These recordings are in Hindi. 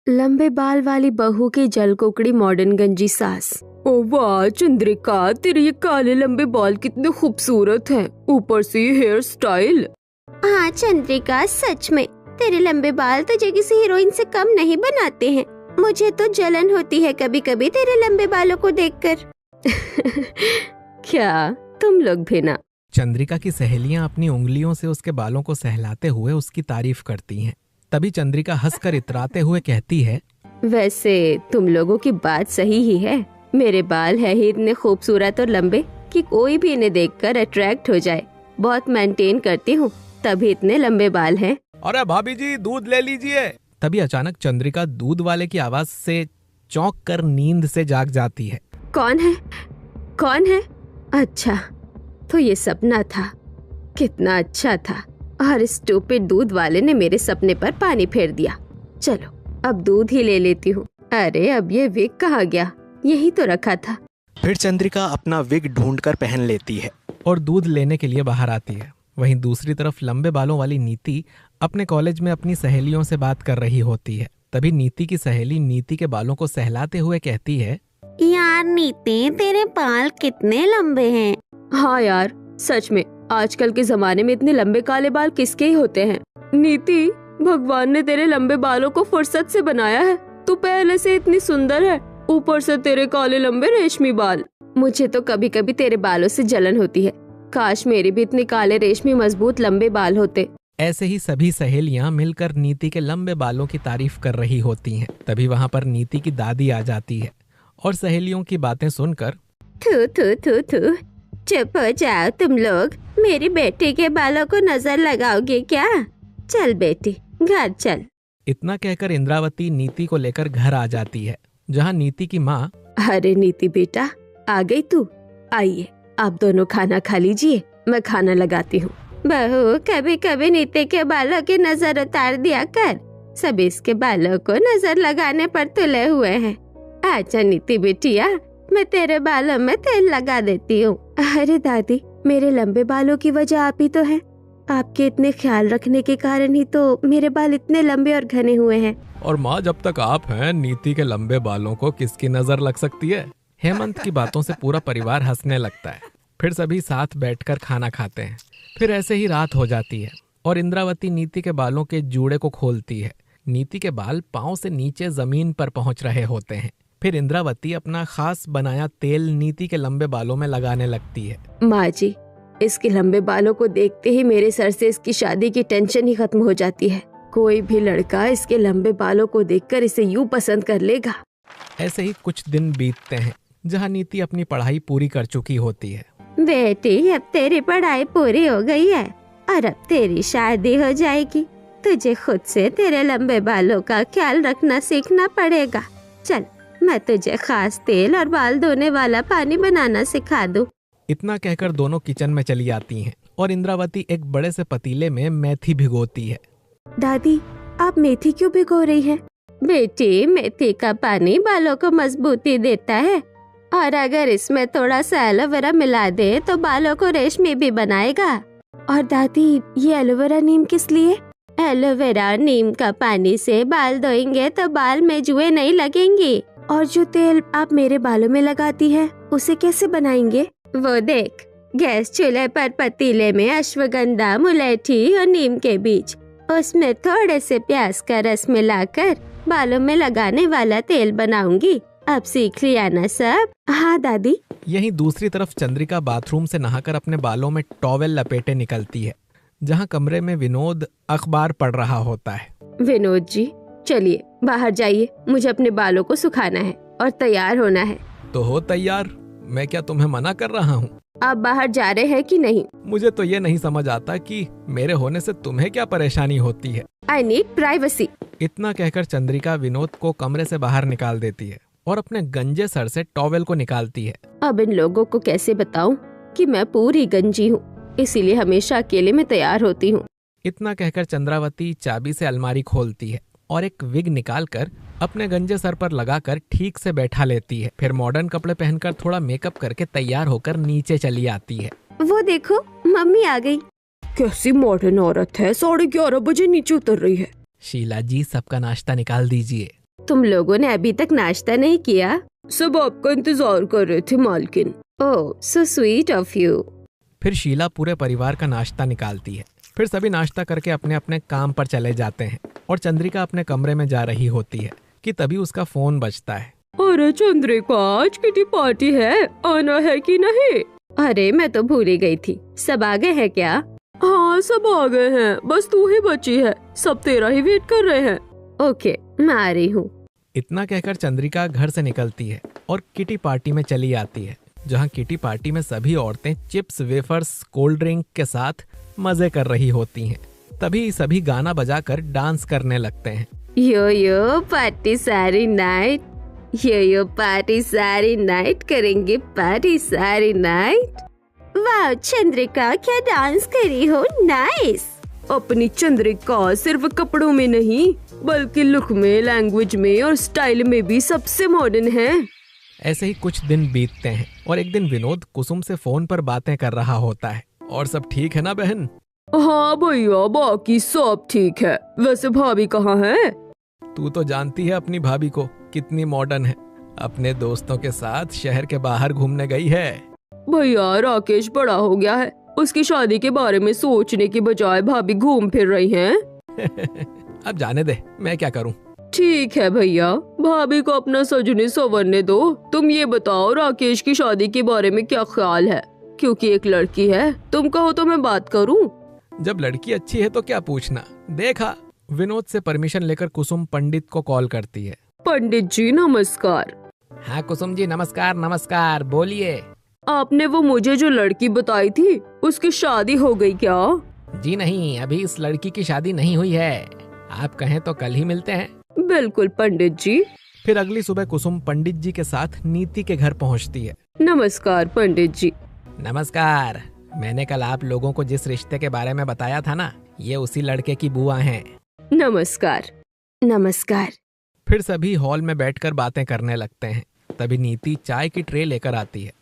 लंबे बाल वाली बहू की जलकुकड़ी मॉडर्न गंजी सास। ओ वाह चंद्रिका, तेरे ये काले लंबे बाल कितने खूबसूरत हैं, ऊपर से ये हेयर स्टाइल। हाँ चंद्रिका, सच में तेरे लंबे बाल तुझे किसी हीरोइन से कम नहीं बनाते हैं। मुझे तो जलन होती है कभी कभी तेरे लंबे बालों को देखकर। क्या तुम लोग भी ना। चंद्रिका की सहेलियां अपनी उंगलियों से उसके बालों को सहलाते हुए उसकी तारीफ करती हैं। तभी चंद्रिका हंसकर इतराते हुए कहती है, वैसे तुम लोगों की बात सही ही है। मेरे बाल है ही इतने खूबसूरत और लंबे कि कोई भी इन्हें देखकर अट्रैक्ट हो जाए। बहुत मेंटेन करती हूँ, तभी इतने लंबे बाल हैं। अरे भाभी जी दूध ले लीजिए। तभी अचानक चंद्रिका दूध वाले की आवाज से चौंक कर नींद से जाग जाती है। कौन है? कौन है? अच्छा, तो ये सपना था। कितना अच्छा था, और स्टूपिड दूध वाले ने मेरे सपने पर पानी फेर दिया। चलो अब दूध ही ले लेती हूँ। अरे अब ये विग कहाँ गया? यही तो रखा था। फिर चंद्रिका अपना विग ढूंढकर पहन लेती है और दूध लेने के लिए बाहर आती है। वहीं दूसरी तरफ लंबे बालों वाली नीति अपने कॉलेज में अपनी सहेलियों से बात कर रही होती है। तभी नीति की सहेली नीति के बालों को सहलाते हुए कहती है, यार नीति, तेरे बाल कितने लंबे हैं। हाँ यार, सच में आजकल के जमाने में इतने लंबे काले बाल किसके ही होते हैं। नीति, भगवान ने तेरे लंबे बालों को फुर्सत से बनाया है। तू पहले से इतनी सुंदर है, ऊपर से तेरे काले लंबे रेशमी बाल। मुझे तो कभी कभी तेरे बालों से जलन होती है। काश मेरे भी इतने काले रेशमी मजबूत लंबे बाल होते। ऐसे ही सभी सहेलियां मिलकर नीति के लंबे बालों की तारीफ कर रही होती हैं। तभी वहां पर नीति की दादी आ जाती है और सहेलियों की बातें सुनकर, थू थू थू थू, चुप हो जाओ तुम लोग। मेरी बेटी के बालों को नजर लगाओगे क्या? चल बेटी, घर चल। इतना कहकर इंद्रावती नीति को लेकर घर आ जाती है, जहां नीति की माँ, अरे नीति बेटा, आ गई तू? आइए आप दोनों खाना खा लीजिए, मैं खाना लगाती हूँ। बहू, कभी कभी नीति के बालों की नजर उतार दिया कर। सब इसके बालों को नजर लगाने पर तुले हुए हैं। आजा नीति बिटिया, मैं तेरे बालों में तेल लगा देती हूँ। अरे दादी, मेरे लंबे बालों की वजह आप ही तो है। आपके इतने ख्याल रखने के कारण ही तो मेरे बाल इतने लंबे और घने हुए हैं। और माँ, जब तक आप हैं, नीति के लंबे बालों को किसकी नजर लग सकती है? हेमंत की बातों से पूरा परिवार हंसने लगता है। फिर सभी साथ बैठकर खाना खाते हैं। फिर ऐसे ही रात हो जाती है और इंद्रावती नीति के बालों के जूड़े को खोलती है। नीति के बाल पांव से नीचे जमीन पर पहुंच रहे होते हैं। फिर इंद्रावती अपना खास बनाया तेल नीति के लंबे बालों में लगाने लगती है। माँ जी, इसके लंबे बालों को देखते ही मेरे सर से इसकी शादी की टेंशन ही खत्म हो जाती है। कोई भी लड़का इसके लंबे बालों को देखकर इसे यूं पसंद कर लेगा। ऐसे ही कुछ दिन बीतते हैं, जहाँ नीति अपनी पढ़ाई पूरी कर चुकी होती है। बेटी, अब तेरी पढ़ाई पूरी हो गई है और अब तेरी शादी हो जाएगी। तुझे खुद से तेरे लंबे बालों का ख्याल रखना सीखना पड़ेगा। चल, मैं तुझे खास तेल और बाल धोने वाला पानी बनाना सिखा दूं। इतना कहकर दोनों किचन में चली आती हैं और इंद्रावती एक बड़े से पतीले में मेथी भिगोती है। दादी, आप मेथी क्यों भिगो रही हैं? बेटी, मेथी का पानी बालों को मजबूती देता है और अगर इसमें थोड़ा सा एलोवेरा मिला दे तो बालों को रेशमी भी बनाएगा। और दादी, ये एलोवेरा नीम किस लिए? एलोवेरा नीम का पानी से बाल धोएंगे तो बाल में जुएं नहीं लगेंगी। और जो तेल आप मेरे बालों में लगाती है, उसे कैसे बनाएंगे? वो देख, गैस चूल्हे पर पतीले में अश्वगंधा, मुलेठी और नीम के बीज, उसमें थोड़े से प्याज का रस मिलाकर बालों में लगाने वाला तेल बनाऊंगी। अब सीख लिया ना सब? हाँ दादी। यहीं दूसरी तरफ चंद्रिका बाथरूम से नहाकर अपने बालों में टॉवेल लपेटे निकलती है, जहाँ कमरे में विनोद अखबार पढ़ रहा होता है। विनोद जी, चलिए बाहर जाइए, मुझे अपने बालों को सुखाना है और तैयार होना है। तो हो तैयार, मैं क्या तुम्हें मना कर रहा हूँ? आप बाहर जा रहे हैं कि नहीं? मुझे तो ये नहीं समझ आता कि मेरे होने से तुम्हें क्या परेशानी होती है। I need privacy. इतना कहकर चंद्रिका विनोद को कमरे से बाहर निकाल देती है और अपने गंजे सर से टॉवेल को निकालती है। अब इन लोगों को कैसे बताऊं कि मैं पूरी गंजी हूँ, इसीलिए हमेशा अकेले में तैयार होती हूँ। इतना कहकर चंद्रावती चाबी से अलमारी खोलती है और एक विग निकालकर अपने गंजे सर पर लगाकर ठीक से बैठा लेती है। फिर मॉडर्न कपड़े पहनकर थोड़ा मेकअप करके तैयार होकर नीचे चली आती है। वो देखो, मम्मी आ गई। कैसी मॉडर्न औरत है, 11:30 बजे नीचे उतर रही है। शीला जी, सबका नाश्ता निकाल दीजिए। तुम लोगों ने अभी तक नाश्ता नहीं किया? सब आपका इंतजार कर रहे थे मालकिन। ओह, सो स्वीट ऑफ यू। फिर शीला पूरे परिवार का नाश्ता निकालती है। फिर सभी नाश्ता करके अपने अपने काम पर चले जाते हैं और चंद्रिका अपने कमरे में जा रही होती है कि तभी उसका फोन बजता है। अरे चंद्रिका, आज किटी पार्टी है, आना है कि नहीं? अरे मैं तो भूल ही गई थी। सब आ गए हैं क्या? हाँ, सब आ गए हैं, बस तू ही बची है। सब तेरा ही वेट कर रहे हैं। ओके, मैं आ रही हूँ। इतना कहकर चंद्रिका घर से निकलती है और किटी पार्टी में चली आती है, जहाँ किटी पार्टी में सभी औरतें चिप्स, वेफर्स, कोल्ड ड्रिंक के साथ मजे कर रही होती हैं। तभी सभी गाना बजाकर डांस करने लगते हैं। यो यो पार्टी सारी नाइट, यो यो पार्टी सारी नाइट, करेंगे पार्टी सारी नाइट। वाह चंद्रिका, क्या डांस करी हो, नाइस। अपनी चंद्रिका सिर्फ कपड़ों में नहीं बल्कि लुक में, लैंग्वेज में और स्टाइल में भी सबसे मॉडर्न है। ऐसे ही कुछ दिन बीतते हैं और एक दिन विनोद कुसुम से फोन पर बातें कर रहा होता है। और सब ठीक है ना बहन? हाँ भैया, बाकी सब ठीक है। वैसे भाभी कहाँ है? तू तो जानती है अपनी भाभी को, कितनी मॉडर्न है। अपने दोस्तों के साथ शहर के बाहर घूमने गई है। भैया, राकेश बड़ा हो गया है, उसकी शादी के बारे में सोचने की बजाय भाभी घूम फिर रही हैं। अब जाने दे, मैं क्या करूं। ठीक है भैया, भाभी को अपना सजने संवरने दो। तुम ये बताओ, राकेश की शादी के बारे में क्या ख्याल है? क्योंकि एक लड़की है, तुम कहो तो मैं बात करूं। जब लड़की अच्छी है तो क्या पूछना। देखा, विनोद से परमिशन लेकर कुसुम पंडित को कॉल करती है। पंडित जी नमस्कार। हाँ कुसुम जी, नमस्कार नमस्कार, बोलिए। आपने वो मुझे जो लड़की बताई थी, उसकी शादी हो गई क्या? जी नहीं, अभी इस लड़की की शादी नहीं हुई है। आप कहें तो कल ही मिलते हैं। बिल्कुल पंडित जी। फिर अगली सुबह कुसुम पंडित जी के साथ नीति के घर पहुंचती है। नमस्कार पंडित जी। नमस्कार। मैंने कल आप लोगों को जिस रिश्ते के बारे में बताया था ना, ये उसी लड़के की बुआ हैं। नमस्कार। नमस्कार। फिर सभी हॉल में बैठकर बातें करने लगते हैं। तभी नीति चाय की ट्रे लेकर आती है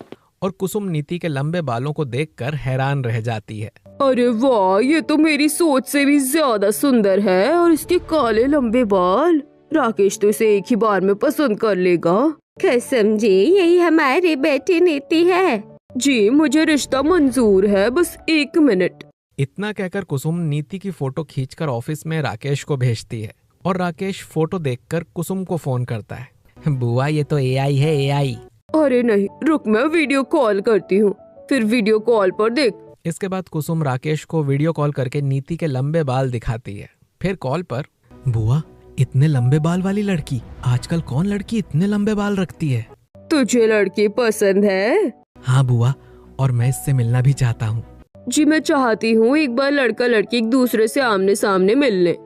और कुसुम नीति के लंबे बालों को देखकर हैरान रह जाती है। अरे वाह, ये तो मेरी सोच से भी ज्यादा सुंदर है। और इसके काले लंबे बाल, राकेश तो इसे एक ही बार में पसंद कर लेगा। कसम जी, यही हमारी बेटी नीति है। जी, मुझे रिश्ता मंजूर है, बस 1 मिनट। इतना कहकर कुसुम नीति की फोटो खींचकर ऑफिस में राकेश को भेजती है और राकेश फोटो देखकर कुसुम को फोन करता है। बुआ, ये तो एआई है, एआई। अरे नहीं, रुक, मैं वीडियो कॉल करती हूँ, फिर वीडियो कॉल पर देख। इसके बाद कुसुम राकेश को वीडियो कॉल करके नीति के लंबे बाल दिखाती है। फिर कॉल पर, बुआ, इतने लंबे बाल वाली लड़की, आजकल कौन लड़की इतने लंबे बाल रखती है? तुझे लड़की पसंद है? हाँ बुआ, और मैं इससे मिलना भी चाहता हूँ। जी, मैं चाहती हूँ एक बार लड़का लड़की एक दूसरे से आमने सामने मिल ले।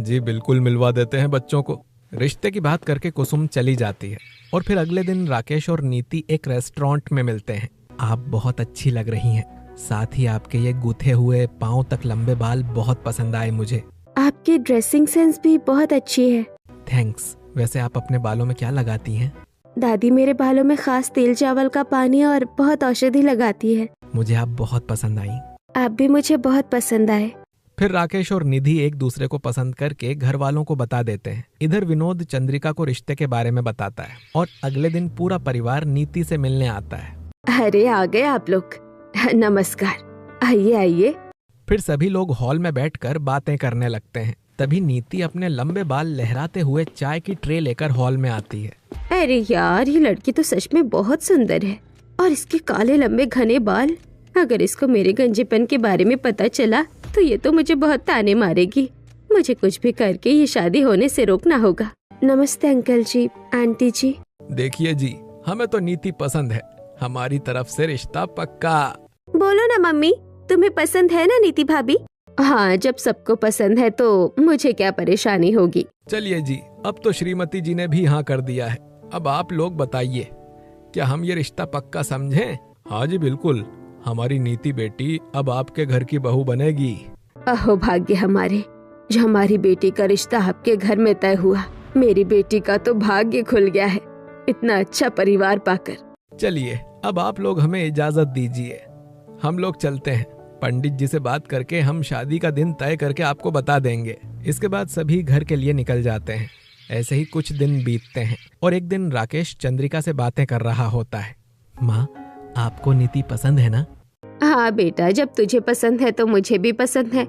जी बिल्कुल, मिलवा देते हैं बच्चों को। रिश्ते की बात करके कुसुम चली जाती है और फिर अगले दिन राकेश और नीति एक रेस्टोरेंट में मिलते हैं। आप बहुत अच्छी लग रही हैं, साथ ही आपके ये गूथे हुए पाँव तक लंबे बाल बहुत पसंद आए मुझे। आपकी ड्रेसिंग सेंस भी बहुत अच्छी है। थैंक्स। वैसे आप अपने बालों में क्या लगाती हैं? दादी मेरे बालों में खास तेल चावल का पानी और बहुत औषधि लगाती है। मुझे आप बहुत पसंद आई। आप भी मुझे बहुत पसंद आए। फिर राकेश और निधि एक दूसरे को पसंद करके घर वालों को बता देते हैं। इधर विनोद चंद्रिका को रिश्ते के बारे में बताता है और अगले दिन पूरा परिवार नीति से मिलने आता है। अरे आ गए आप लोग, नमस्कार, आइए आइए। फिर सभी लोग हॉल में बैठकर बातें करने लगते हैं। तभी नीति अपने लंबे बाल लहराते हुए चाय की ट्रे लेकर हॉल में आती है। अरे यार, ये लड़की तो सच में बहुत सुंदर है और इसके काले लंबे घने बाल। अगर इसको मेरे गंजेपन के बारे में पता चला तो ये तो मुझे बहुत ताने मारेगी। मुझे कुछ भी करके ये शादी होने से रोकना होगा। नमस्ते अंकल जी, आंटी जी। देखिए जी, हमें तो नीति पसंद है, हमारी तरफ से रिश्ता पक्का। बोलो ना मम्मी, तुम्हें पसंद है ना नीति भाभी? हाँ, जब सबको पसंद है तो मुझे क्या परेशानी होगी। चलिए जी, अब तो श्रीमती जी ने भी हाँ कर दिया है। अब आप लोग बताइए, क्या हम ये रिश्ता पक्का समझें? हाँ जी बिल्कुल, हमारी नीति बेटी अब आपके घर की बहू बनेगी। अहो भाग्य हमारे, जो हमारी बेटी का रिश्ता आपके घर में तय हुआ। मेरी बेटी का तो भाग्य खुल गया है, इतना अच्छा परिवार पाकर। चलिए, अब आप लोग हमें इजाजत दीजिए, हम लोग चलते हैं। पंडित जी से बात करके हम शादी का दिन तय करके आपको बता देंगे। इसके बाद सभी घर के लिए निकल जाते हैं। ऐसे ही कुछ दिन बीतते हैं और एक दिन राकेश चंद्रिका से बातें कर रहा होता है। माँ, आपको नीति पसंद है ना? हाँ बेटा, जब तुझे पसंद है तो मुझे भी पसंद है।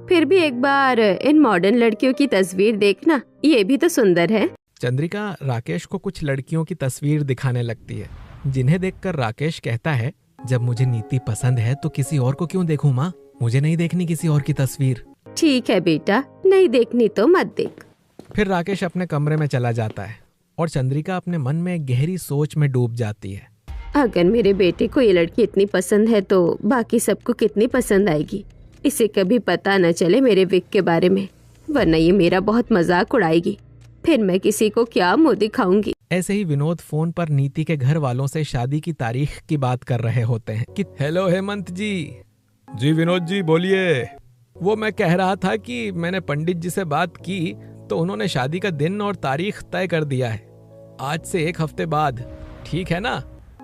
फिर भी एक बार इन मॉडर्न लड़कियों की तस्वीर देखना, ये भी तो सुंदर है। चंद्रिका राकेश को कुछ लड़कियों की तस्वीर दिखाने लगती है, जिन्हें देखकर राकेश कहता है, जब मुझे नीति पसंद है तो किसी और को क्यों देखूं माँ? मुझे नहीं देखनी किसी और की तस्वीर। ठीक है बेटा, नहीं देखनी तो मत देख। फिर राकेश अपने कमरे में चला जाता है और चंद्रिका अपने मन में गहरी सोच में डूब जाती है। अगर मेरे बेटे को ये लड़की इतनी पसंद है तो बाकी सबको कितनी पसंद आएगी। इसे कभी पता न चले मेरे विक के बारे में, वरना ये मेरा बहुत मजाक उड़ाएगी। फिर मैं किसी को क्या मुंह दिखाऊंगी। ऐसे ही विनोद फोन पर नीति के घर वालों से शादी की तारीख की बात कर रहे होते हैं कि हेलो हेमंत जी। जी विनोद जी बोलिए। वो मैं कह रहा था कि मैंने पंडित जी से बात की तो उन्होंने शादी का दिन और तारीख तय कर दिया है, आज से 1 हफ्ते बाद। ठीक है ना?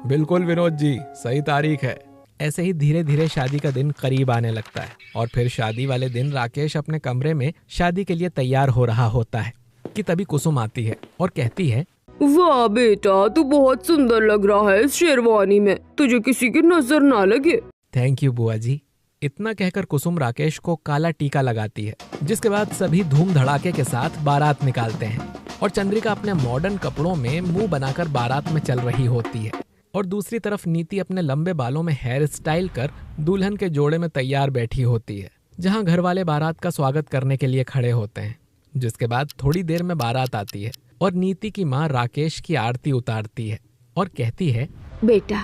बिल्कुल विनोद जी, सही तारीख है। ऐसे ही धीरे धीरे शादी का दिन करीब आने लगता है और फिर शादी वाले दिन राकेश अपने कमरे में शादी के लिए तैयार हो रहा होता है कि तभी कुसुम आती है और कहती है, वाह बेटा, तू बहुत सुंदर लग रहा है इस शेरवानी में, तुझे किसी की नजर ना लगे। थैंक यू बुआ जी। इतना कहकर कुसुम राकेश को काला टीका लगाती है, जिसके बाद सभी धूम धड़ाके के साथ बारात निकालते हैं और चंद्रिका अपने मॉडर्न कपड़ों में मुंह बनाकर बारात में चल रही होती है और दूसरी तरफ नीति अपने लंबे बालों में हेयर स्टाइल कर दुल्हन के जोड़े में तैयार बैठी होती है, जहां घर वाले बारात का स्वागत करने के लिए खड़े होते हैं। जिसके बाद थोड़ी देर में बारात आती है और नीति की माँ राकेश की आरती उतारती है और कहती है, बेटा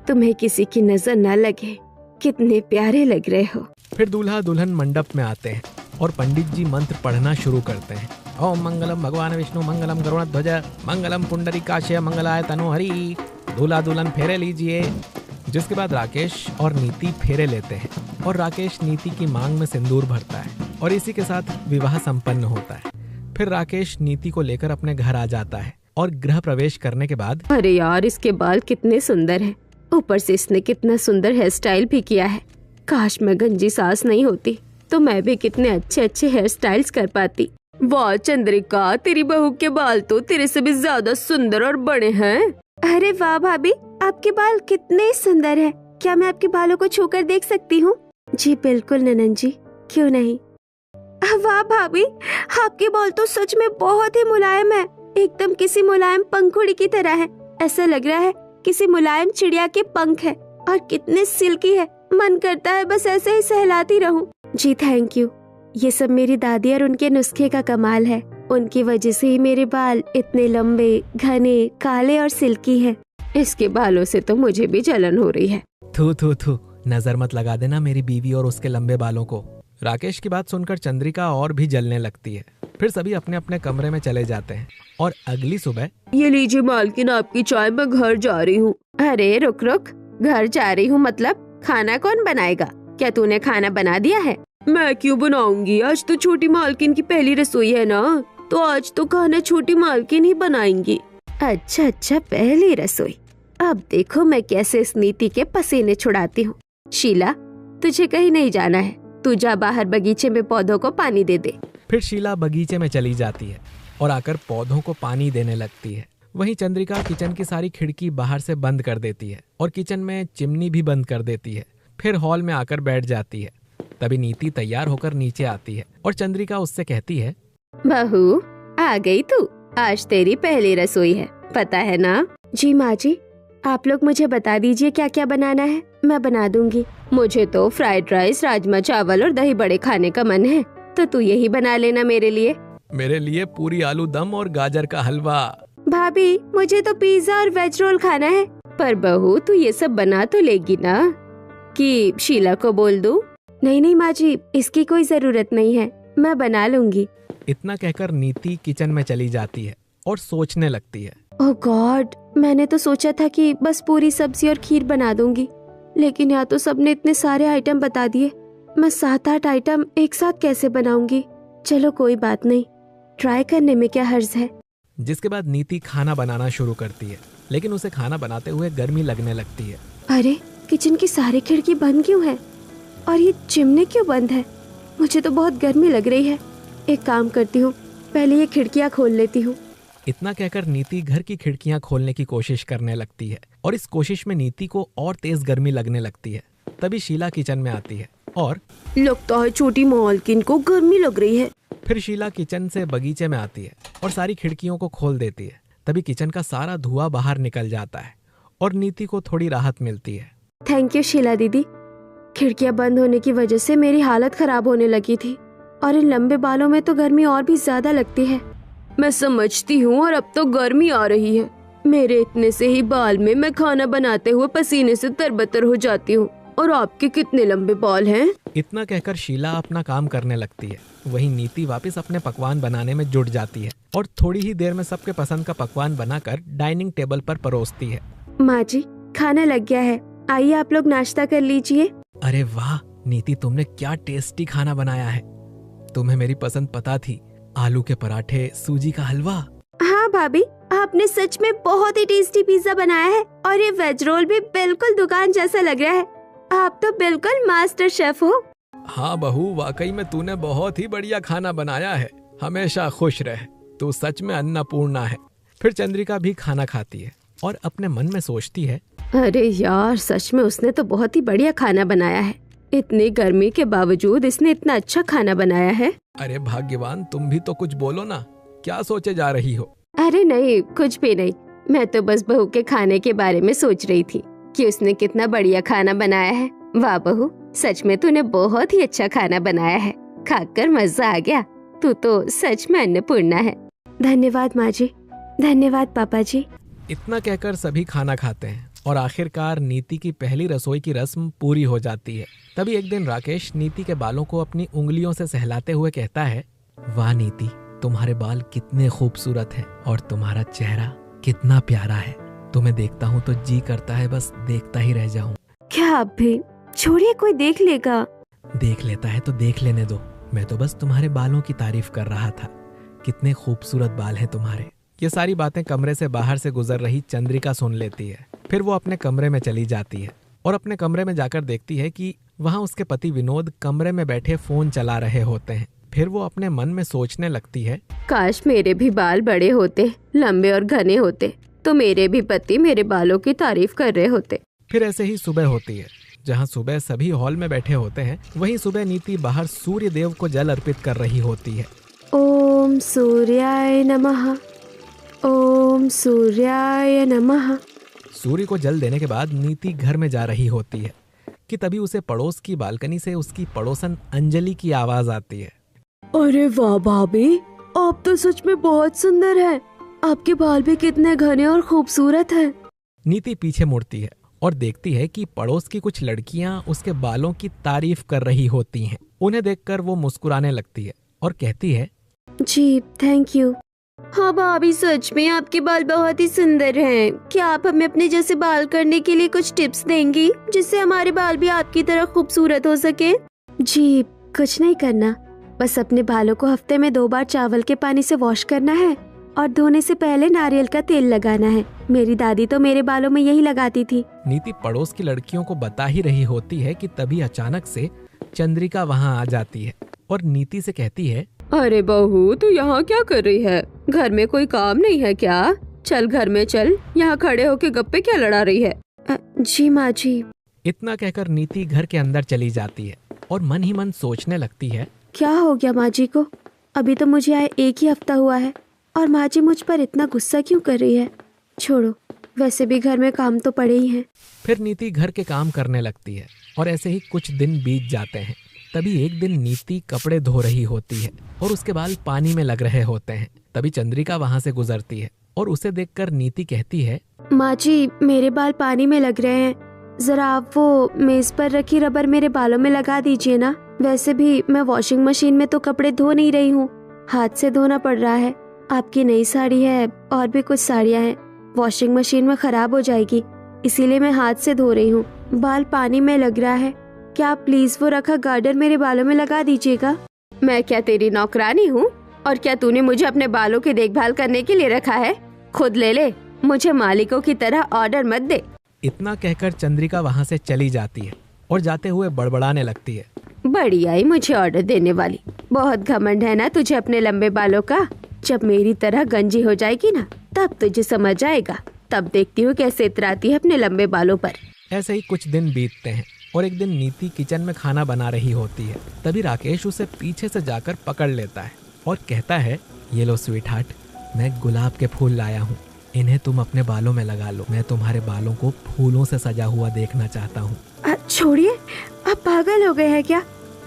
तुम्हें किसी की नजर न लगे, कितने प्यारे लग रहे हो। फिर दूल्हा दुल्हन मंडप में आते हैं और पंडित जी मंत्र पढ़ना शुरू करते हैं। ओम मंगलम भगवान विष्णु मंगलम गरुड़ध्वज मंगलम पुंडरीकाक्ष मंगलाय तनोहरि। दूल्हा दुल्हन फेरे लीजिए। जिसके बाद राकेश और नीति फेरे लेते हैं और राकेश नीति की मांग में सिंदूर भरता है और इसी के साथ विवाह संपन्न होता है। फिर राकेश नीति को लेकर अपने घर आ जाता है और गृह प्रवेश करने के बाद, अरे यार, इसके बाल कितने सुंदर हैं। ऊपर से इसने कितना सुंदर हेयर स्टाइल भी किया है। काश मैं गंजी सास नहीं होती तो मैं भी कितने अच्छे अच्छे हेयर स्टाइल्स कर पाती। वाह चंद्रिका, तेरी बहू के बाल तो तेरे से भी ज्यादा सुंदर और बड़े हैं। अरे वाह भाभी, आपके बाल कितने सुंदर हैं। क्या मैं आपके बालों को छूकर देख सकती हूँ? जी बिल्कुल ननन जी, क्यों नहीं। वाह भाभी, आपके बाल तो सच में बहुत ही मुलायम है, एकदम किसी मुलायम पंखुड़ी की तरह है। ऐसा लग रहा है किसी मुलायम चिड़िया के पंख है और कितने सिल्की है, मन करता है बस ऐसे ही सहलाती रहूं। जी थैंक यू। ये सब मेरी दादी और उनके नुस्खे का कमाल है। उनकी वजह से ही मेरे बाल इतने लंबे, घने, काले और सिल्की हैं। इसके बालों से तो मुझे भी जलन हो रही है। थू थू थू, नजर मत लगा देना मेरी बीवी और उसके लंबे बालों को। राकेश की बात सुनकर चंद्रिका और भी जलने लगती है। फिर सभी अपने अपने कमरे में चले जाते हैं और अगली सुबह, ये लीजिए मालकिन आपकी चाय, मैं घर जा रही हूँ। अरे रुक रुक, घर जा रही हूँ मतलब खाना कौन बनाएगा? क्या तूने खाना बना दिया है? मैं क्यों बनाऊंगी, आज तो छोटी मालकिन की पहली रसोई है ना, तो आज तो खाना छोटी मालकिन ही बनाएंगी। अच्छा अच्छा, पहली रसोई। अब देखो मैं कैसे इस नीति के पसीने छुड़ाती हूँ। शीला, तुझे कहीं नहीं जाना है, तू जा बाहर बगीचे में पौधों को पानी दे दे। फिर शीला बगीचे में चली जाती है और आकर पौधों को पानी देने लगती है। वहीं चंद्रिका किचन की सारी खिड़की बाहर से बंद कर देती है और किचन में चिमनी भी बंद कर देती है। फिर हॉल में आकर बैठ जाती है। तभी नीति तैयार होकर नीचे आती है और चंद्रिका उससे कहती है, बहू आ गई तू, आज तेरी पहली रसोई है, पता है ना? जी माँ जी, आप लोग मुझे बता दीजिए क्या क्या बनाना है, मैं बना दूंगी। मुझे तो फ्राइड राइस, राजमा चावल और दही बड़े खाने का मन है, तो तू यही बना लेना मेरे लिए। मेरे लिए पूरी आलू दम और गाजर का हलवा। भाभी, मुझे तो पिज्जा और वेज रोल खाना है। पर बहू, तू ये सब बना तो लेगी ना? कि शीला को बोल दूं? नहीं नहीं माँ जी, इसकी कोई जरूरत नहीं है, मैं बना लूंगी। इतना कहकर नीति किचन में चली जाती है और सोचने लगती है, ओह गॉड, मैंने तो सोचा था कि बस पूरी सब्जी और खीर बना दूंगी, लेकिन यहाँ तो सबने इतने सारे आइटम बता दिए। मैं 7-8 आइटम एक साथ कैसे बनाऊंगी? चलो कोई बात नहीं, ट्राई करने में क्या हर्ज है। जिसके बाद नीति खाना बनाना शुरू करती है, लेकिन उसे खाना बनाते हुए गर्मी लगने लगती है। अरे, किचन की सारी खिड़की बंद क्यों है और ये चिमनी क्यों बंद है? मुझे तो बहुत गर्मी लग रही है। एक काम करती हूँ, पहले ये खिड़कियाँ खोल लेती हूँ। इतना कहकर नीति घर की खिड़कियां खोलने की कोशिश करने लगती है और इस कोशिश में नीति को और तेज गर्मी लगने लगती है। तभी शीला किचन में आती है और लगता है छोटी मालकिन को गर्मी लग रही है। फिर शीला किचन से बगीचे में आती है और सारी खिड़कियों को खोल देती है। तभी किचन का सारा धुआं बाहर निकल जाता है और नीति को थोड़ी राहत मिलती है। थैंक यू शीला दीदी। खिड़कियां बंद होने की वजह से मेरी हालत खराब होने लगी थी और इन लंबे बालों में तो गर्मी और भी ज्यादा लगती है। मैं समझती हूँ, और अब तो गर्मी आ रही है। मेरे इतने से ही बाल में मैं खाना बनाते हुए पसीने से तरबतर हो जाती हूँ, और आपके कितने लंबे बाल हैं। इतना कहकर शीला अपना काम करने लगती है। वहीं नीति वापस अपने पकवान बनाने में जुट जाती है और थोड़ी ही देर में सबके पसंद का पकवान बनाकर डाइनिंग टेबल पर परोसती है। माँ जी, खाना लग गया है, आइए आप लोग नाश्ता कर लीजिए। अरे वाह नीति, तुमने क्या टेस्टी खाना बनाया है। तुम्हें मेरी पसंद पता थी, आलू के पराठे, सूजी का हलवा। हाँ भाभी, आपने सच में बहुत ही टेस्टी पिज्जा बनाया है, और ये वेज रोल भी बिल्कुल दुकान जैसा लग रहा है। आप तो बिल्कुल मास्टर शेफ हो। हाँ बहू, वाकई में तूने बहुत ही बढ़िया खाना बनाया है। हमेशा खुश रह, तू सच में अन्नपूर्णा है। फिर चंद्रिका भी खाना खाती है और अपने मन में सोचती है, अरे यार, सच में उसने तो बहुत ही बढ़िया खाना बनाया है। इतनी गर्मी के बावजूद इसने इतना अच्छा खाना बनाया है। अरे भाग्यवान, तुम भी तो कुछ बोलो ना, क्या सोचे जा रही हो। अरे नहीं, कुछ भी नहीं। मैं तो बस बहू के खाने के बारे में सोच रही थी कि उसने कितना बढ़िया खाना बनाया है। वाह बहू, सच में तूने बहुत ही अच्छा खाना बनाया है। खाकर मजा आ गया। तू तो सच में अन्नपूर्णा है। धन्यवाद माँ जी। धन्यवाद पापा जी। इतना कहकर सभी खाना खाते हैं और आखिरकार नीति की पहली रसोई की रस्म पूरी हो जाती है। तभी एक दिन राकेश नीति के बालों को अपनी उंगलियों से सहलाते हुए कहता है, वाह नीति, तुम्हारे बाल कितने खूबसूरत हैं और तुम्हारा चेहरा कितना प्यारा है। तुम्हें देखता हूँ तो जी करता है बस देखता ही रह जाऊं। क्या आप भी? छोड़िए, कोई देख लेगा। देख लेता है तो देख लेने दो, मैं तो बस तुम्हारे बालों की तारीफ कर रहा था। कितने खूबसूरत बाल हैं तुम्हारे। ये सारी बातें कमरे से बाहर से गुजर रही चंद्रिका सुन लेती है। फिर वो अपने कमरे में चली जाती है और अपने कमरे में जाकर देखती है कि वहाँ उसके पति विनोद कमरे में बैठे फोन चला रहे होते हैं। फिर वो अपने मन में सोचने लगती है, काश मेरे भी बाल बड़े होते, लंबे और घने होते, तो मेरे भी पति मेरे बालों की तारीफ कर रहे होते। फिर ऐसे ही सुबह होती है। जहाँ सुबह सभी हॉल में बैठे होते हैं, वहीं सुबह नीति बाहर सूर्य देव को जल अर्पित कर रही होती है। ओम सूर्याय नमः, ओम सूर्याय नमः। सूर्य को जल देने के बाद नीति घर में जा रही होती है कि तभी उसे पड़ोस की बालकनी से उसकी पड़ोसन अंजलि की आवाज आती है। अरे वाह भाभी, आप तो सच में बहुत सुंदर है। आपके बाल भी कितने घने और खूबसूरत हैं। नीति पीछे मुड़ती है और देखती है कि पड़ोस की कुछ लड़कियां उसके बालों की तारीफ कर रही होती हैं। उन्हें देखकर वो मुस्कुराने लगती है और कहती है, जी थैंक यू। हाँ भाभी, सच में आपके बाल बहुत ही सुंदर हैं। क्या आप हमें अपने जैसे बाल करने के लिए कुछ टिप्स देंगी, जिससे हमारे बाल भी आपकी तरह खूबसूरत हो सके? जी कुछ नहीं करना, बस अपने बालों को हफ्ते में 2 बार चावल के पानी से वॉश करना है और धोने से पहले नारियल का तेल लगाना है। मेरी दादी तो मेरे बालों में यही लगाती थी। नीति पड़ोस की लड़कियों को बता ही रही होती है कि तभी अचानक से चंद्रिका वहाँ आ जाती है और नीति से कहती है, अरे बहू, तू यहाँ क्या कर रही है? घर में कोई काम नहीं है क्या? चल घर में चल, यहाँ खड़े होके गप्पे क्या लड़ा रही है? जी माँ जी। इतना कहकर नीति घर के अंदर चली जाती है और मन ही मन सोचने लगती है, क्या हो गया माँ जी को? अभी तो मुझे आए 1 ही हफ्ता हुआ है और माँ जी मुझ पर इतना गुस्सा क्यों कर रही है? छोड़ो, वैसे भी घर में काम तो पड़े ही हैं। फिर नीति घर के काम करने लगती है और ऐसे ही कुछ दिन बीत जाते हैं। तभी एक दिन नीति कपड़े धो रही होती है और उसके बाल पानी में लग रहे होते हैं। तभी चंद्रिका वहाँ से गुजरती है और उसे देखकर नीति कहती है, माँ जी मेरे बाल पानी में लग रहे हैं, जरा आप वो मेज पर रखी रबर मेरे बालों में लगा दीजिए ना। वैसे भी मैं वॉशिंग मशीन में तो कपड़े धो नहीं रही हूँ, हाथ से धोना पड़ रहा है। आपकी नई साड़ी है और भी कुछ साड़ियाँ हैं, वॉशिंग मशीन में खराब हो जाएगी, इसीलिए मैं हाथ से धो रही हूँ। बाल पानी में लग रहा है, क्या आप प्लीज वो रखा गार्डर मेरे बालों में लगा दीजिएगा। मैं क्या तेरी नौकरानी हूँ? और क्या तूने मुझे अपने बालों की देखभाल करने के लिए रखा है? खुद ले ले, मुझे मालिकों की तरह ऑर्डर मत दे। इतना कहकर चंद्रिका वहाँ से चली जाती है और जाते हुए बड़बड़ाने लगती है, बड़ी आई मुझे ऑर्डर देने वाली। बहुत घमंड है ना तुझे अपने लंबे बालों का। जब मेरी तरह गंजी हो जाएगी ना, तब तुझे समझ आएगा। तब देखती हूँ कैसे इतराती है अपने लंबे बालों पर। ऐसे ही कुछ दिन बीतते हैं और एक दिन नीति किचन में खाना बना रही होती है। तभी राकेश उसे पीछे से जाकर पकड़ लेता है और कहता है, ये लो स्वीट हार्ट, मैं गुलाब के फूल लाया हूँ, इन्हें तुम अपने बालों में लगा लो। मैं तुम्हारे बालों को फूलों से सजा हुआ देखना चाहता हूँ। छोड़िए, आप पागल हो गए हैं क्या?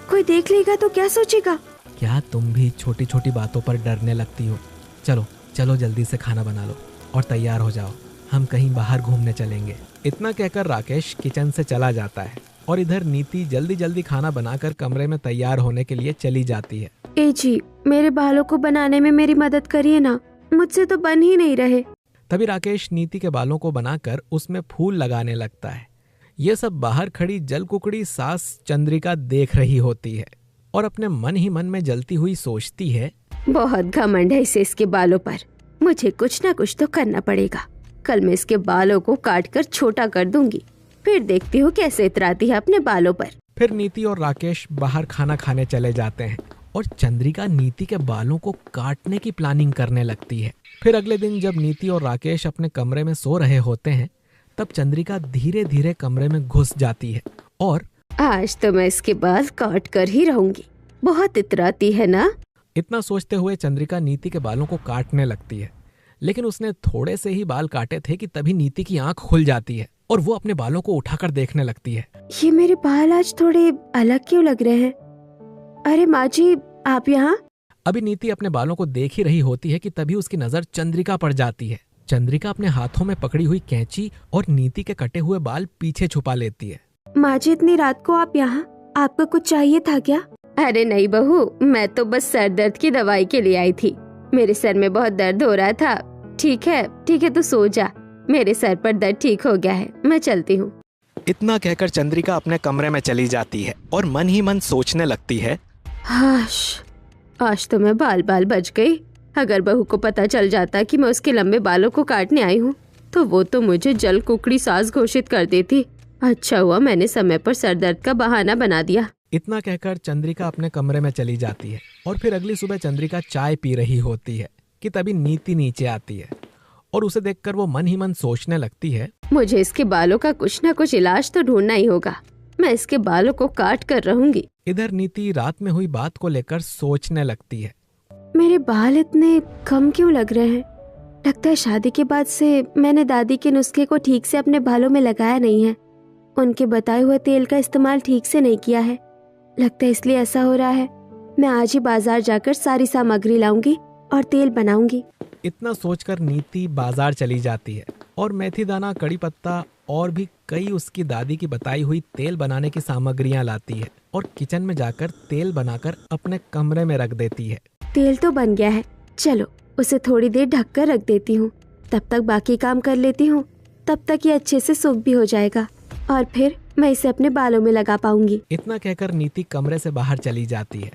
कोई देख लेगा तो क्या सोचेगा? क्या तुम भी छोटी छोटी बातों पर डरने लगती हो? चलो चलो जल्दी से खाना बना लो और तैयार हो जाओ, हम कहीं बाहर घूमने चलेंगे। इतना कहकर राकेश किचन से चला जाता है और इधर नीति जल्दी जल्दी खाना बनाकर कमरे में तैयार होने के लिए चली जाती है। ए जी, मेरे बालों को बनाने में मेरी मदद करिए ना, मुझसे तो बन ही नहीं रहे। तभी राकेश नीति के बालों को बनाकर उसमें फूल लगाने लगता है। ये सब बाहर खड़ी जलकुकड़ी सास चंद्रिका देख रही होती है और अपने मन ही मन में जलती हुई सोचती है, बहुत घमंड है इसे इसके बालों पर, मुझे कुछ ना कुछ तो करना पड़ेगा। कल मैं इसके बालों को काट कर छोटा कर दूंगी, फिर देखती हूँ कैसे इतराती है अपने बालों पर। फिर नीति और राकेश बाहर खाना खाने चले जाते हैं और चंद्रिका नीति के बालों को काटने की प्लानिंग करने लगती है। फिर अगले दिन जब नीति और राकेश अपने कमरे में सो रहे होते हैं, तब चंद्रिका धीरे धीरे कमरे में घुस जाती है और आज तो मैं इसके बाल काट कर ही रहूंगी, बहुत इतराती है ना। इतना सोचते हुए चंद्रिका नीति के बालों को काटने लगती है, लेकिन उसने थोड़े से ही बाल काटे थे कि तभी नीति की आंख खुल जाती है और वो अपने बालों को उठाकर देखने लगती है। ये मेरे बाल आज थोड़े अलग क्यों लग रहे हैं? अरे माँ जी, आप यहाँ? अभी नीति अपने बालों को देख ही रही होती है कि तभी उसकी नजर चंद्रिका पर जाती है। चंद्रिका अपने हाथों में पकड़ी हुई कैंची और नीति के कटे हुए बाल पीछे छुपा लेती है। माँ जी, इतनी रात को आप यहाँ? आपको कुछ चाहिए था क्या? अरे नहीं बहू, मैं तो बस सर दर्द की दवाई के लिए आई थी। मेरे सर में बहुत दर्द हो रहा था। ठीक है तो सो जा, मेरे सर पर दर्द ठीक हो गया है, मैं चलती हूँ। इतना कहकर चंद्रिका अपने कमरे में चली जाती है और मन ही मन सोचने लगती है, आज तो मैं बाल बच गई। अगर बहू को पता चल जाता कि मैं उसके लंबे बालों को काटने आई हूँ, तो वो तो मुझे जल कुकड़ी सास घोषित कर देती। अच्छा हुआ मैंने समय पर सर दर्द का बहाना बना दिया। इतना कहकर चंद्रिका अपने कमरे में चली जाती है और फिर अगली सुबह चंद्रिका चाय पी रही होती है कि तभी नीति नीचे आती है और उसे देखकर वो मन ही मन सोचने लगती है, मुझे इसके बालों का कुछ ना कुछ इलाज तो ढूंढना ही होगा। मैं इसके बालों को काट कर रहूंगी। इधर नीति रात में हुई बात को लेकर सोचने लगती है। मेरे बाल इतने कम क्यों लग रहे हैं? लगता है शादी के बाद से मैंने दादी के नुस्खे को ठीक से अपने बालों में लगाया नहीं है। उनके बताए हुए तेल का इस्तेमाल ठीक से नहीं किया है। लगता है इसलिए ऐसा हो रहा है। मैं आज ही बाजार जाकर सारी सामग्री लाऊंगी और तेल बनाऊंगी। इतना सोचकर नीति बाजार चली जाती है और मेथी दाना, कड़ी पत्ता और भी कई उसकी दादी की बताई हुई तेल बनाने की सामग्रियां लाती है और किचन में जाकर तेल बनाकर अपने कमरे में रख देती है। तेल तो बन गया है, चलो उसे थोड़ी देर ढक कर रख देती हूँ। तब तक बाकी काम कर लेती हूँ। तब तक ये अच्छे से सूख भी हो जाएगा और फिर मैं इसे अपने बालों में लगा पाऊंगी। इतना कहकर नीति कमरे से बाहर चली जाती है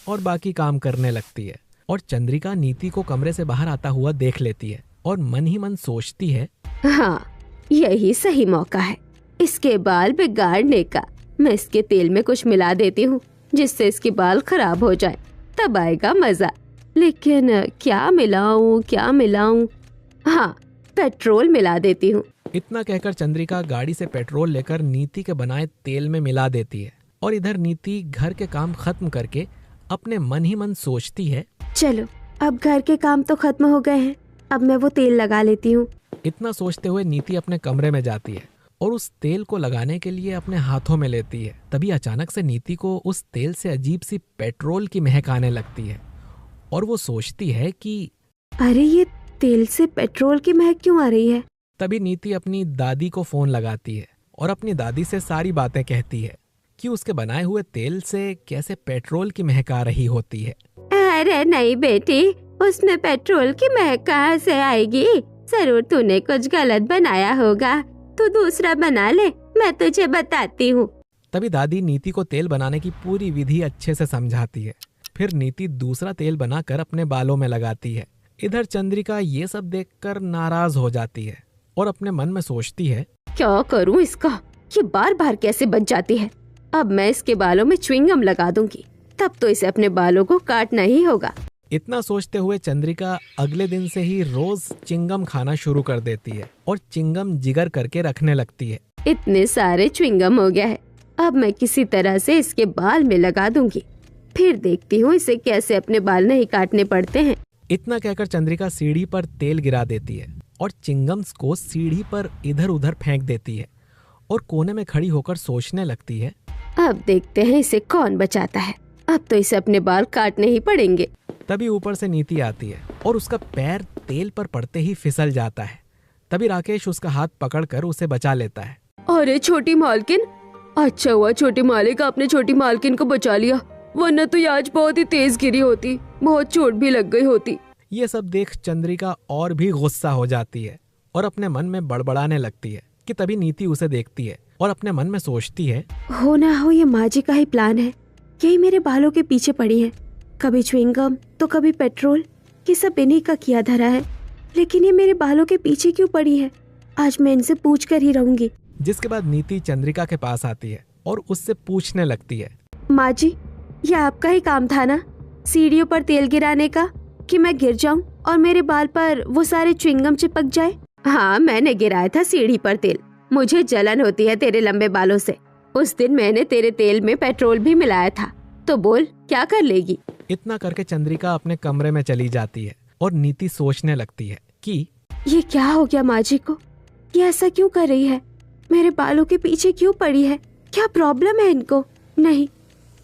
और बाकी काम करने लगती है और चंद्रिका नीति को कमरे से बाहर आता हुआ देख लेती है और मन ही मन सोचती है, हाँ यही सही मौका है इसके बाल बिगाड़ने का। मैं इसके तेल में कुछ मिला देती हूँ जिससे इसके बाल खराब हो जाए, तब आएगा मजा। लेकिन क्या मिलाऊं? हाँ, पेट्रोल मिला देती हूँ। इतना कहकर चंद्रिका गाड़ी से पेट्रोल लेकर नीति के बनाए तेल में मिला देती है और इधर नीति घर के काम खत्म करके अपने मन ही मन सोचती है, चलो अब घर के काम तो खत्म हो गए हैं, अब मैं वो तेल लगा लेती हूँ। इतना सोचते हुए नीति अपने कमरे में जाती है और उस तेल को लगाने के लिए अपने हाथों में लेती है। तभी अचानक से नीति को उस तेल से अजीब सी पेट्रोल की महक आने लगती है और वो सोचती है कि अरे ये तेल से पेट्रोल की महक क्यों आ रही है? तभी नीति अपनी दादी को फोन लगाती है और अपनी दादी से सारी बातें कहती है कि उसके बनाए हुए तेल से कैसे पेट्रोल की महक आ रही होती है। अरे नहीं बेटी, उसमें पेट्रोल की महक कहाँ से आएगी? जरूर तूने कुछ गलत बनाया होगा, तू दूसरा बना ले, मैं तुझे बताती हूँ। तभी दादी नीति को तेल बनाने की पूरी विधि अच्छे से समझाती है। फिर नीति दूसरा तेल बनाकर अपने बालों में लगाती है। इधर चंद्रिका ये सब देखकर नाराज हो जाती है और अपने मन में सोचती है, क्या करूँ इसका, ये बार बार कैसे बच जाती है। अब मैं इसके बालों में च्युइंगम लगा दूंगी, तब तो इसे अपने बालों को काटना ही होगा। इतना सोचते हुए चंद्रिका अगले दिन से ही रोज चिंगम खाना शुरू कर देती है और चिंगम जिगर करके रखने लगती है। इतने सारे च्युइंगम हो गया है, अब मैं किसी तरह से इसके बाल में लगा दूंगी, फिर देखती हूँ इसे कैसे अपने बाल नहीं काटने पड़ते हैं। इतना कहकर चंद्रिका सीढ़ी पर तेल गिरा देती है और चिंगम्स को सीढ़ी पर इधर उधर फेंक देती है और कोने में खड़ी होकर सोचने लगती है, अब देखते हैं इसे कौन बचाता है, अब तो इसे अपने बाल काटने ही पड़ेंगे। तभी ऊपर से नीति आती है और उसका पैर तेल पर पड़ते ही फिसल जाता है। तभी राकेश उसका हाथ पकड़कर उसे बचा लेता है। अरे छोटी मालकिन, अच्छा हुआ छोटी मालिक आपने छोटी मालकिन को बचा लिया, वरना तो ये आज बहुत ही तेज गिरी होती, बहुत चोट भी लग गई होती। ये सब देख चंद्रिका और भी गुस्सा हो जाती है और अपने मन में बड़बड़ाने लगती है कि तभी नीति उसे देखती है और अपने मन में सोचती है, हो ना हो ये माँ जी का ही प्लान है, यही मेरे बालों के पीछे पड़ी है, कभी च्युइंगम तो कभी पेट्रोल, ये सब इन्हीं का किया धरा है, लेकिन ये मेरे बालों के पीछे क्यों पड़ी है, आज मैं इनसे पूछ कर ही रहूंगी। जिसके बाद नीति चंद्रिका के पास आती है और उससे पूछने लगती है, माँ जी ये आपका ही काम था ना सीढ़ियों पर तेल गिराने का, कि मैं गिर जाऊं और मेरे बाल पर वो सारे च्युइंगम चिपक जाए। हाँ मैंने गिराया था सीढ़ी पर तेल, मुझे जलन होती है तेरे लंबे बालों से, उस दिन मैंने तेरे तेल में पेट्रोल भी मिलाया था, तो बोल क्या कर लेगी। इतना करके चंद्रिका अपने कमरे में चली जाती है और नीति सोचने लगती है कि ये क्या हो गया माँ जी को, ये ऐसा क्यों कर रही है, मेरे बालों के पीछे क्यों पड़ी है, क्या प्रॉब्लम है इनको, नहीं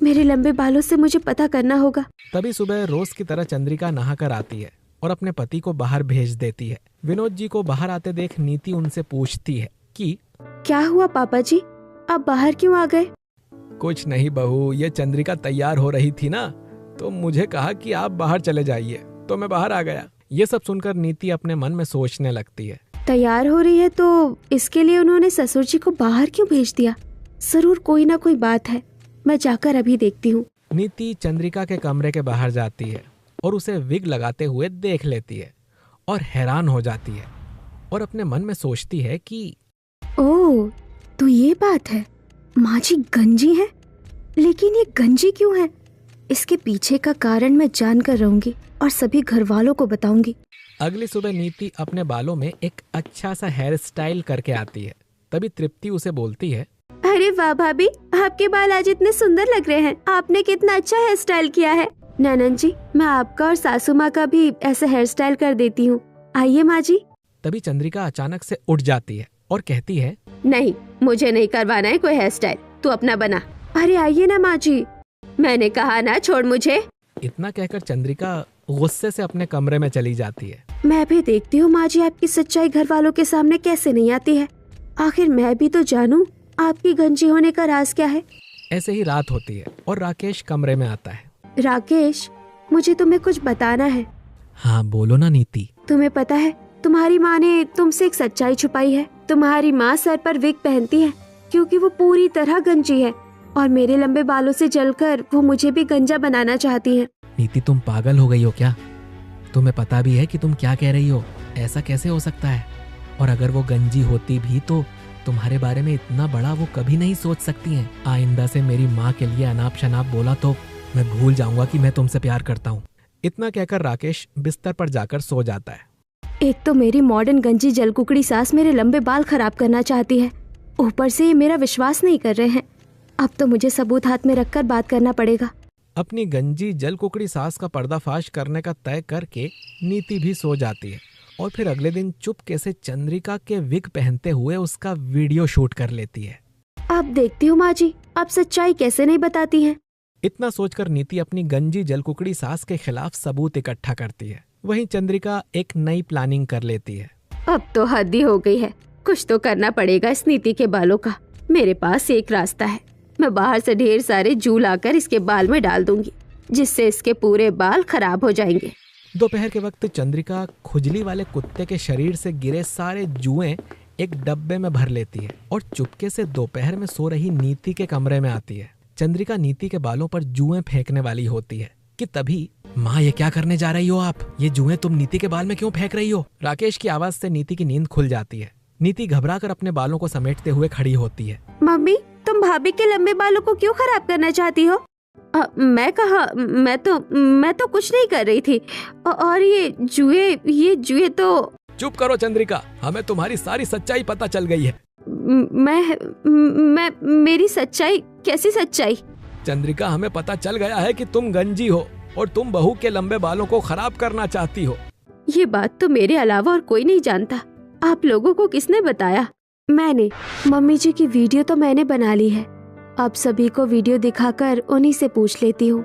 मेरे लंबे बालों से मुझे पता करना होगा। तभी सुबह रोज की तरह चंद्रिका नहाकर आती है और अपने पति को बाहर भेज देती है। विनोद जी को बाहर आते देख नीति उनसे पूछती है कि क्या हुआ पापा जी, आप बाहर क्यों आ गए। कुछ नहीं बहू, ये चंद्रिका तैयार हो रही थी ना, तो मुझे कहा कि आप बाहर चले जाइए, तो मैं बाहर आ गया। ये सब सुनकर नीति अपने मन में सोचने लगती है, तैयार हो रही है तो इसके लिए उन्होंने ससुर जी को बाहर क्यों भेज दिया, जरूर कोई ना कोई बात है, मैं जाकर अभी देखती हूँ। नीति चंद्रिका के कमरे के बाहर जाती है और उसे विग लगाते हुए देख लेती है और हैरान हो जाती है और अपने मन में सोचती है कि ओह तो ये बात है, माँ जी गंजी है, लेकिन ये गंजी क्यों है, इसके पीछे का कारण मैं जान कर रहूंगी और सभी घर वालों को बताऊंगी। अगली सुबह नीति अपने बालों में एक अच्छा सा हेयर स्टाइल करके आती है। तभी तृप्ति उसे बोलती है, अरे वाह भाभी, आपके बाल आज इतने सुंदर लग रहे हैं, आपने कितना अच्छा हेयर स्टाइल किया है। ननन जी मैं आपका और सासू माँ का भी ऐसा हेयर स्टाइल कर देती हूँ, आइए माँ जी। तभी चंद्रिका अचानक से उठ जाती है और कहती है, नहीं मुझे नहीं करवाना है कोई हेयर स्टाइल, तू अपना बना। अरे आइए ना माँ जी, मैंने कहा ना छोड़ मुझे। इतना कहकर चंद्रिका गुस्से से अपने कमरे में चली जाती है। मैं भी देखती हूँ माँ जी आपकी सच्चाई घर वालों के सामने कैसे नहीं आती है, आखिर मैं भी तो जानूं आपकी गंजी होने का राज क्या है। ऐसे ही रात होती है और राकेश कमरे में आता है। राकेश मुझे तुम्हें कुछ बताना है। हाँ बोलो ना नीति। तुम्हें पता है तुम्हारी माँ ने तुमसे एक सच्चाई छुपाई है, तुम्हारी माँ सर पर विग पहनती है क्योंकि वो पूरी तरह गंजी है और मेरे लंबे बालों से जलकर वो मुझे भी गंजा बनाना चाहती है। नीति तुम पागल हो गई हो क्या, तुम्हें पता भी है कि तुम क्या कह रही हो, ऐसा कैसे हो सकता है, और अगर वो गंजी होती भी तो तुम्हारे बारे में इतना बड़ा वो कभी नहीं सोच सकती हैं। आइंदा से मेरी माँ के लिए अनाप शनाप बोला तो मैं भूल जाऊंगा कि मैं तुमसे प्यार करता हूँ। इतना कहकर राकेश बिस्तर पर जाकर सो जाता है। एक तो मेरी मॉडर्न गंजी जलकुकड़ी सास मेरे लंबे बाल खराब करना चाहती है, ऊपर से ये मेरा विश्वास नहीं कर रहे हैं, अब तो मुझे सबूत हाथ में रखकर बात करना पड़ेगा। अपनी गंजी जलकुकड़ी सास का पर्दाफाश करने का तय करके नीति भी सो जाती है और फिर अगले दिन चुपके से चंद्रिका के विग पहनते हुए उसका वीडियो शूट कर लेती है। अब देखती हूँ माँ जी आप सच्चाई कैसे नहीं बताती हैं। इतना सोचकर नीति अपनी गंजी जलकुकड़ी सास के खिलाफ सबूत इकट्ठा करती है। वहीं चंद्रिका एक नई प्लानिंग कर लेती है। अब तो हद ही हो गई है, कुछ तो करना पड़ेगा इस नीति के बालों का। मेरे पास एक रास्ता है, मैं बाहर से ढेर सारे जू लाकर इसके बाल में डाल दूंगी, जिससे इसके पूरे बाल खराब हो जाएंगे। दोपहर के वक्त चंद्रिका खुजली वाले कुत्ते के शरीर से गिरे सारे जुएं एक डब्बे में भर लेती है और चुपके से दोपहर में सो रही नीति के कमरे में आती है। चंद्रिका नीति के बालों पर जुएं फेंकने वाली होती है कि तभी, माँ ये क्या करने जा रही हो आप, ये जुएं तुम नीति के बाल में क्यों फेंक रही हो। राकेश की आवाज से नीति की नींद खुल जाती है। नीति घबराकर अपने बालों को समेटते हुए खड़ी होती है। मम्मी तुम भाभी के लंबे बालों को क्यों खराब करना चाहती हो। मैं कहा, मैं तो कुछ नहीं कर रही थी। और ये जुए तो। चुप करो चंद्रिका, हमें तुम्हारी सारी सच्चाई पता चल गई है। मैं मेरी सच्चाई? कैसी सच्चाई? चंद्रिका, हमें पता चल गया है कि तुम गंजी हो और तुम बहू के लंबे बालों को खराब करना चाहती हो। ये बात तो मेरे अलावा और कोई नहीं जानता। आप लोगों को किसने बताया? मैंने। मम्मी जी की वीडियो तो मैंने बना ली है। अब सभी को वीडियो दिखाकर उन्हीं से पूछ लेती हूँ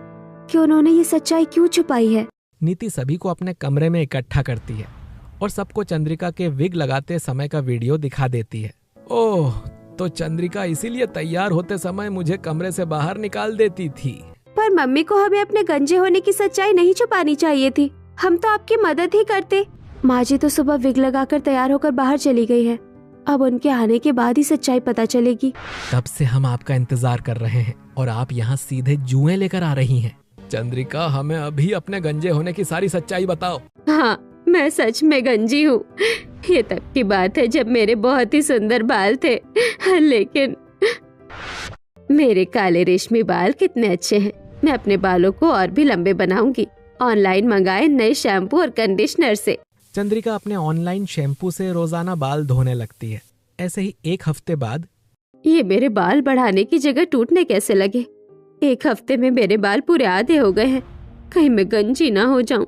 कि उन्होंने ये सच्चाई क्यों छुपाई है। नीति सभी को अपने कमरे में इकट्ठा करती है और सबको चंद्रिका के विग लगाते समय का वीडियो दिखा देती है। ओह, तो चंद्रिका इसीलिए तैयार होते समय मुझे कमरे से बाहर निकाल देती थी। पर मम्मी को हमें अपने गंजे होने की सच्चाई नहीं छुपानी चाहिए थी। हम तो आपकी मदद ही करते। माँ जी तो सुबह विग लगाकर तैयार होकर बाहर चली गई है। अब उनके आने के बाद ही सच्चाई पता चलेगी। तब से हम आपका इंतजार कर रहे हैं और आप यहाँ सीधे जुए लेकर आ रही हैं। चंद्रिका, हमें अभी अपने गंजे होने की सारी सच्चाई बताओ। हाँ, मैं सच में गंजी हूँ। ये तब की बात है जब मेरे बहुत ही सुंदर बाल थे, लेकिन मेरे काले रेशमी बाल कितने अच्छे हैं। मैं अपने बालों को और भी लंबे बनाऊंगी, ऑनलाइन मंगाए नए शैम्पू और कंडीशनर से। चंद्रिका अपने ऑनलाइन शैम्पू से रोजाना बाल धोने लगती है। ऐसे ही एक हफ्ते बाद ये मेरे बाल बढ़ाने की जगह टूटने कैसे लगे। एक हफ्ते में मेरे बाल पूरे आधे हो गए हैं। कहीं मैं गंजी ना हो जाऊं।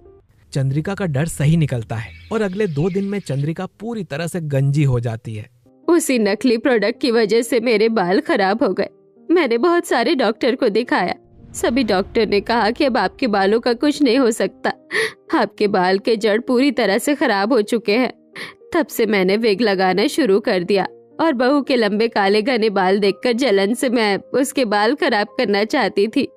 चंद्रिका का डर सही निकलता है और अगले 2 दिन में चंद्रिका पूरी तरह से गंजी हो जाती है। उसी नकली प्रोडक्ट की वजह से मेरे बाल खराब हो गए। मैंने बहुत सारे डॉक्टर को दिखाया। सभी डॉक्टर ने कहा कि अब आपके बालों का कुछ नहीं हो सकता। आपके बाल के जड़ पूरी तरह से खराब हो चुके हैं। तब से मैंने विग लगाना शुरू कर दिया और बहू के लंबे काले घने बाल देखकर जलन से मैं उसके बाल खराब करना चाहती थी।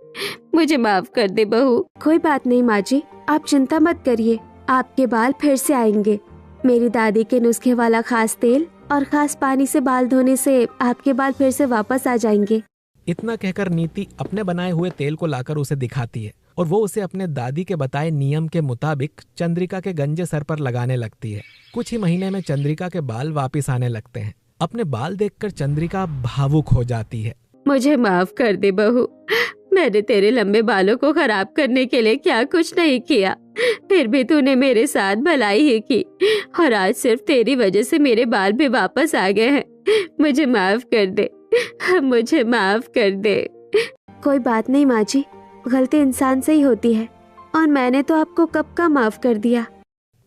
मुझे माफ कर दे बहू। कोई बात नहीं माँ जी, आप चिंता मत करिए। आपके बाल फिर से आएंगे। मेरी दादी के नुस्खे वाला खास तेल और खास पानी से बाल धोने से आपके बाल फिर से वापस आ जाएंगे। इतना कहकर नीति अपने बनाए हुए तेल को लाकर उसे दिखाती है और वो उसे अपने दादी के बताए नियम के मुताबिक चंद्रिका के गंजे सर पर लगाने लगती है। कुछ ही महीने में चंद्रिका के बाल वापस आने लगते हैं। अपने बाल देखकर चंद्रिका भावुक हो जाती है। मुझे माफ कर दे बहू। मैंने तेरे लंबे बालों को खराब करने के लिए क्या कुछ नहीं किया। फिर भी तूने मेरे साथ भलाई ही की और आज सिर्फ तेरी वजह से मेरे बाल भी वापस आ गए हैं। मुझे माफ कर दे, मुझे माफ कर दे। कोई बात नहीं माँ जी, गलती इंसान से ही होती है और मैंने तो आपको कब का माफ कर दिया।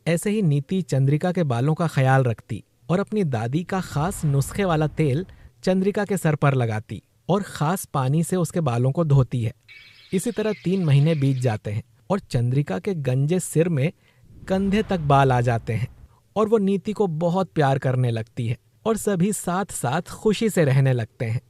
ऐसे ही नीति चंद्रिका के बालों का ख्याल रखती और अपनी दादी का खास नुस्खे वाला तेल चंद्रिका के सर पर लगाती और खास पानी से उसके बालों को धोती है। इसी तरह 3 महीने बीत जाते हैं और चंद्रिका के गंजे सिर में कंधे तक बाल आ जाते हैं और वो नीति को बहुत प्यार करने लगती है और सभी साथ साथ खुशी से रहने लगते हैं।